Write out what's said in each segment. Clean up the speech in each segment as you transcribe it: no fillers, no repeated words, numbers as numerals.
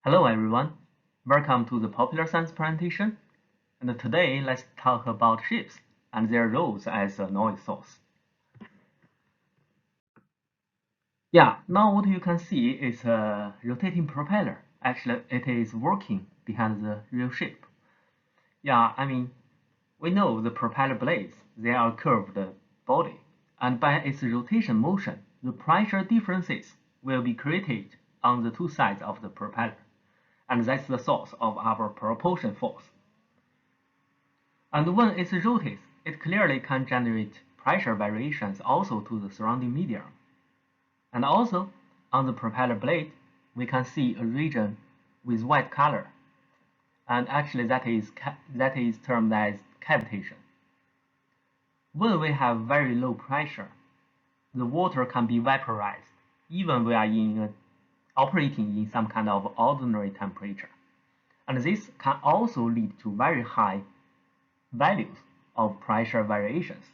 Hello everyone, welcome to the Popular Science presentation. And today let's talk about ships and their roles as a noise source. Now what you can see is a rotating propeller. Actually, it is working behind the real ship. We know the propeller blades, they are curved body, and by its rotation motion, the pressure differences will be created on the two sides of the propeller. And that's the source of our propulsion force. And when it rotates, it clearly can generate pressure variations also to the surrounding medium. And also, on the propeller blade, we can see a region with white color. And actually that is termed as cavitation. When we have very low pressure, the water can be vaporized, even we are operating in some kind of ordinary temperature. And this can also lead to very high values of pressure variations.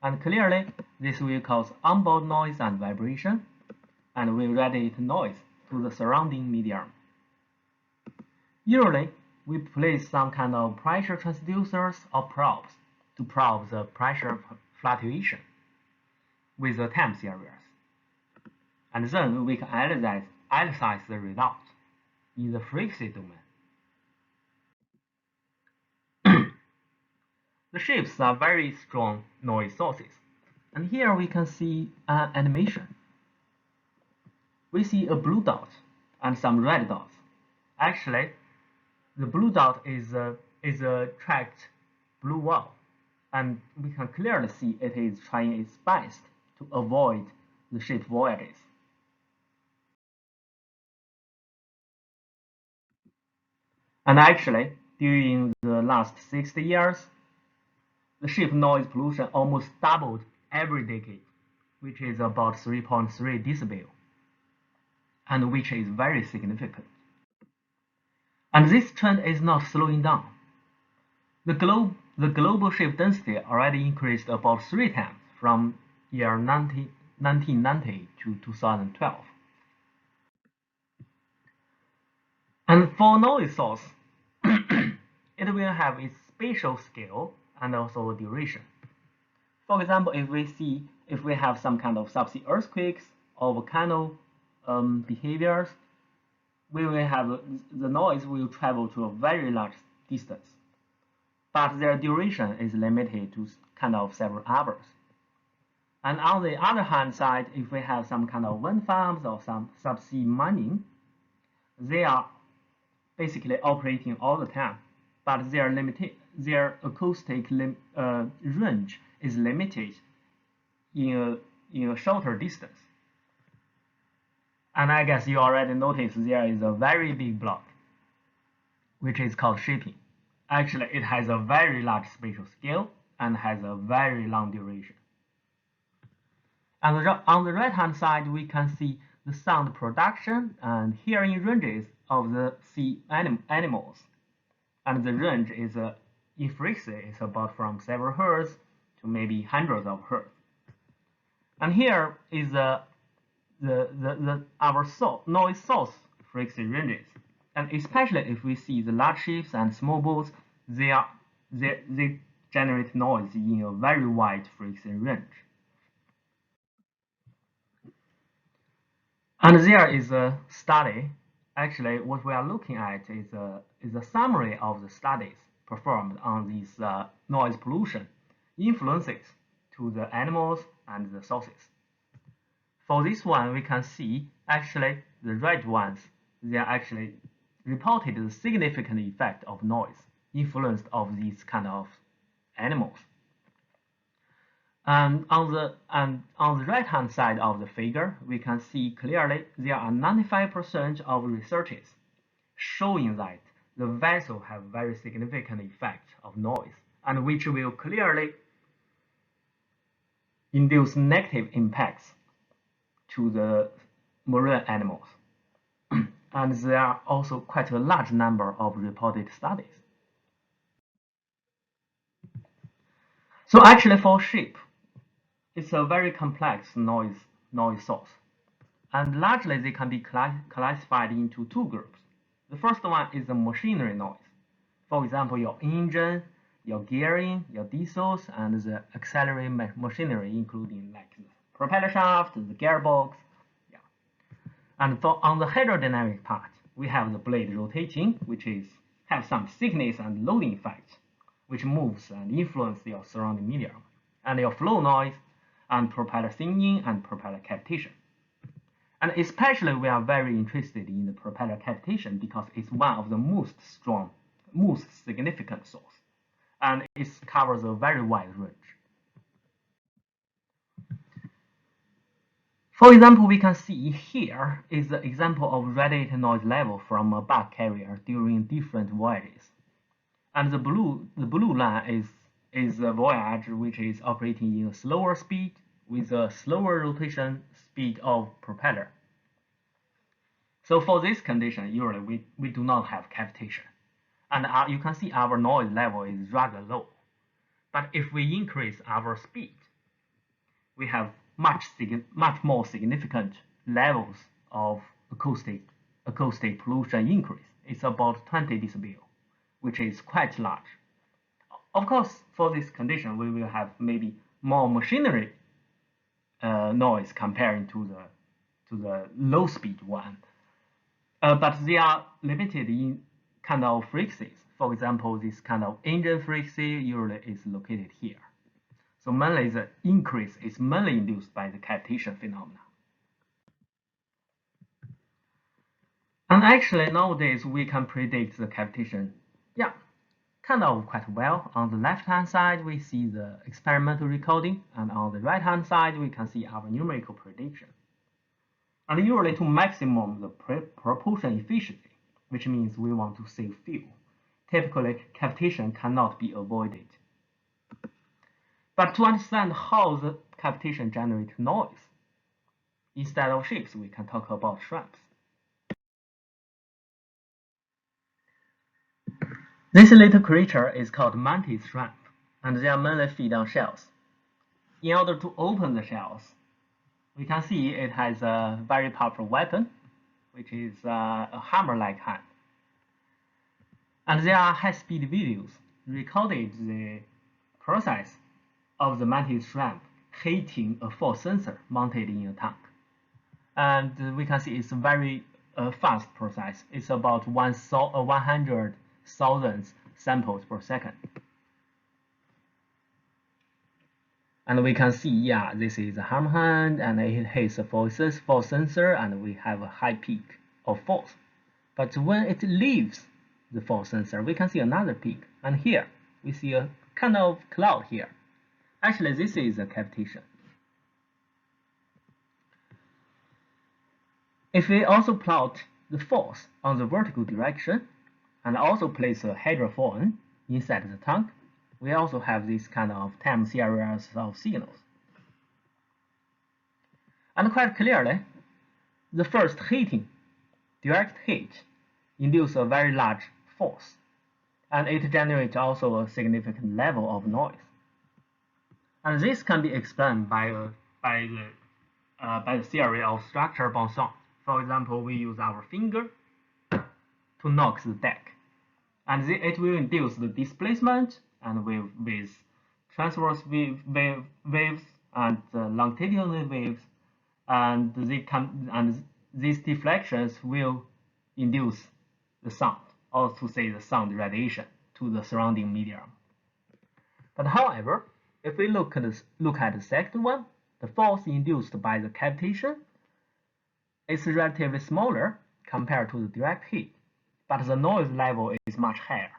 And clearly, this will cause onboard noise and vibration, and will radiate noise to the surrounding medium. Usually, we place some kind of pressure transducers or probes to probe the pressure fluctuation with the time series. And then we can analyze the results in the frequency domain. The ships are very strong noise sources. And here we can see an animation. We see a blue dot and some red dots. Actually, the blue dot is a tracked blue whale, and we can clearly see it is trying its best to avoid the ship voyages. And actually, during the last 60 years, the ship noise pollution almost doubled every decade, which is about 3.3 decibel, and which is very significant. And this trend is not slowing down. The global ship density already increased about 3 times from year 1990 to 2012. And for noise source, it will have its spatial scale and also duration. For example, if we have some kind of subsea earthquakes or volcano behaviors, we will have the noise will travel to a very large distance, but their duration is limited to kind of several hours. And on the other hand side, if we have some kind of wind farms or some subsea mining, they are basically operating all the time, but their acoustic range is limited in a shorter distance. And I guess you already noticed there is a very big block, which is called shipping. Actually, it has a very large spatial scale and has a very long duration. And on the right-hand side, we can see the sound production and hearing ranges of the sea animals. And the range is in frequency is about from several hertz to maybe hundreds of hertz. And here is our noise source frequency ranges. And especially if we see the large ships and small boats, they generate noise in a very wide frequency range. And there is a study. Actually, what we are looking at is a summary of the studies performed on these noise pollution influences to the animals and the sources. For this one, we can see actually the red ones, they are actually reported the significant effect of noise influenced of these kind of animals. And on the right-hand side of the figure, we can see clearly there are 95% of researches showing that the vessel have very significant effect of noise, and which will clearly induce negative impacts to the marine animals. And there are also quite a large number of reported studies. So actually for ship, it's a very complex noise source. And largely they can be classified into two groups. The first one is the machinery noise. For example, your engine, your gearing, your diesels, and the auxiliary machinery, including like the propeller shaft, the gearbox. Yeah. And on the hydrodynamic part, we have the blade rotating, which have some thickness and loading effect, which moves and influence your surrounding medium, and your flow noise, and propeller thinning and propeller cavitation. And especially we are very interested in the propeller cavitation because it's one of the most significant source, and it covers a very wide range. For example, we can see here is the example of radiator noise level from a bug carrier during different voyages. And the blue line is a voyage which is operating in a slower speed with a slower rotation speed of propeller. So for this condition, usually we do not have cavitation. And you can see our noise level is rather low. But if we increase our speed, we have much more significant levels of acoustic pollution increase. It's about 20 decibel, which is quite large. Of course, for this condition, we will have maybe more machinery noise comparing to the low speed one. But they are limited in kind of frequencies. For example, this kind of engine frequency usually is located here. So mainly the increase is mainly induced by the cavitation phenomena. And actually nowadays we can predict the cavitation, yeah, kind of quite well. On the left-hand side we see the experimental recording, and on the right-hand side we can see our numerical prediction. And usually to maximum the propulsion efficiency, which means we want to save fuel, typically cavitation cannot be avoided. But to understand how the cavitation generates noise, instead of ships, we can talk about shrimps. This little creature is called mantis shrimp, and they are mainly feed on shells. In order to open the shells, we can see it has a very powerful weapon, which is a hammer-like hand. And there are high-speed videos recorded the process of the mantis shrimp hitting a force sensor mounted in a tank. And we can see it's a very fast process. It's about 100,000 samples per second. And we can see, yeah, this is a hammer hand, and it hits a force sensor, and we have a high peak of force. But when it leaves the force sensor, we can see another peak. And here, we see a kind of cloud here. Actually, this is a cavitation. If we also plot the force on the vertical direction and also place a hydrophone inside the tank, we also have this kind of time series of signals. And quite clearly, the first direct hit, induces a very large force, and it generates also a significant level of noise. And this can be explained by the theory of structure-bound sound. For example, we use our finger to knock the deck, and it will induce the displacement and with transverse waves and longitudinal waves, and these deflections will induce the sound, or to say the sound radiation to the surrounding medium. But however, if we look at the second one, the force induced by the cavitation is relatively smaller compared to the direct hit, but the noise level is much higher.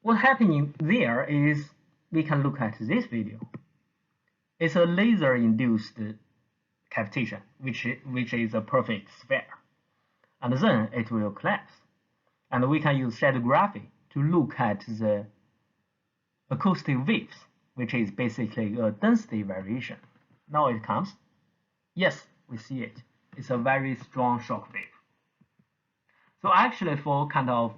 What's happening there is we can look at this video. It's a laser-induced cavitation, which is a perfect sphere, and then it will collapse. And we can use shadowgraphy to look at the acoustic waves, which is basically a density variation. Now it comes. Yes, we see it. It's a very strong shock wave. So actually, for kind of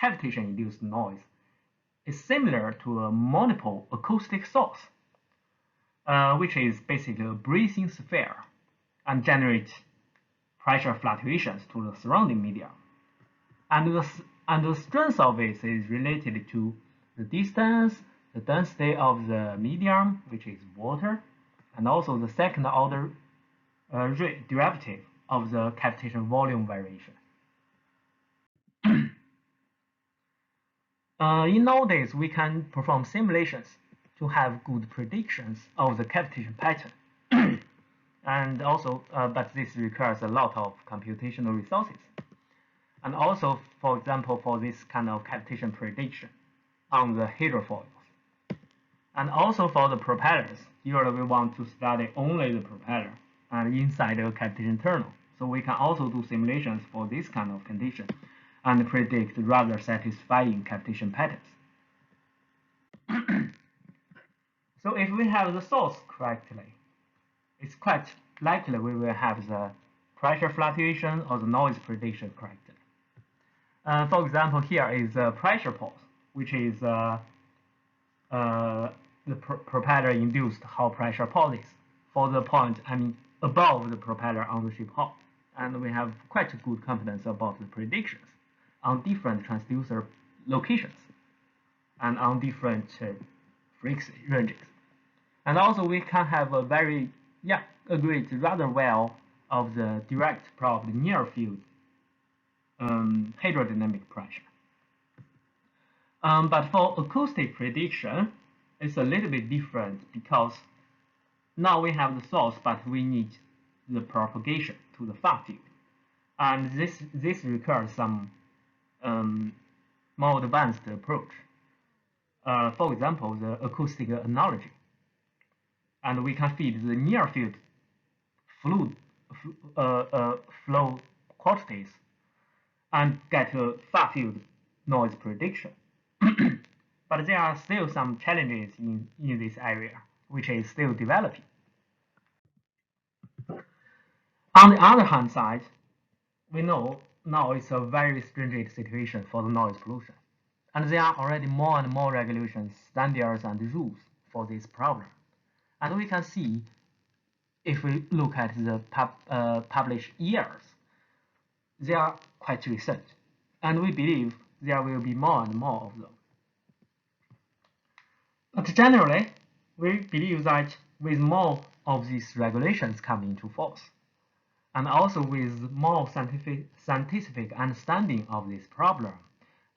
cavitation-induced noise, it's similar to a monopole acoustic source, which is basically a breathing sphere and generates pressure fluctuations to the surrounding medium. And the strength of it is related to the distance, the density of the medium, which is water, and also the second order derivative of the cavitation volume variation. Nowadays, we can perform simulations to have good predictions of the cavitation pattern. And also, but this requires a lot of computational resources. And also, for example, for this kind of cavitation prediction on the hydrofoils. And also for the propellers, usually we want to study only the propeller and inside the cavitation tunnel. So we can also do simulations for this kind of condition and predict rather satisfying cavitation patterns. So if we have the source correctly, it's quite likely we will have the pressure fluctuation or the noise prediction correctly. For example, here is a pressure pulse, which is the propeller-induced Hall pressure pulses for the point, above the propeller on the ship hull. And we have quite good confidence about the predictions on different transducer locations and on different frequency ranges. And also we can have a very, agreed rather well of the direct, probably near field hydrodynamic pressure. But for acoustic prediction, it's a little bit different because now we have the source, but we need the propagation to the far field. And this requires some more advanced approach. For example, the acoustic analogy. And we can feed the near field flow quantities and get a far field noise prediction. But there are still some challenges in this area, which is still developing. On the other hand side, we know now it's a very stringent situation for the noise pollution. And there are already more and more regulations, standards, and rules for this problem. And we can see, if we look at the published years, they are quite recent. And we believe there will be more and more of them. But generally, we believe that with more of these regulations coming into force, and also with more scientific understanding of this problem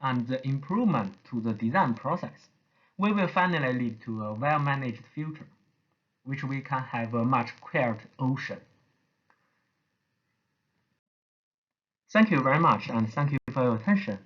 and the improvement to the design process, we will finally lead to a well-managed future, which we can have a much quieter ocean. Thank you very much, and thank you for your attention.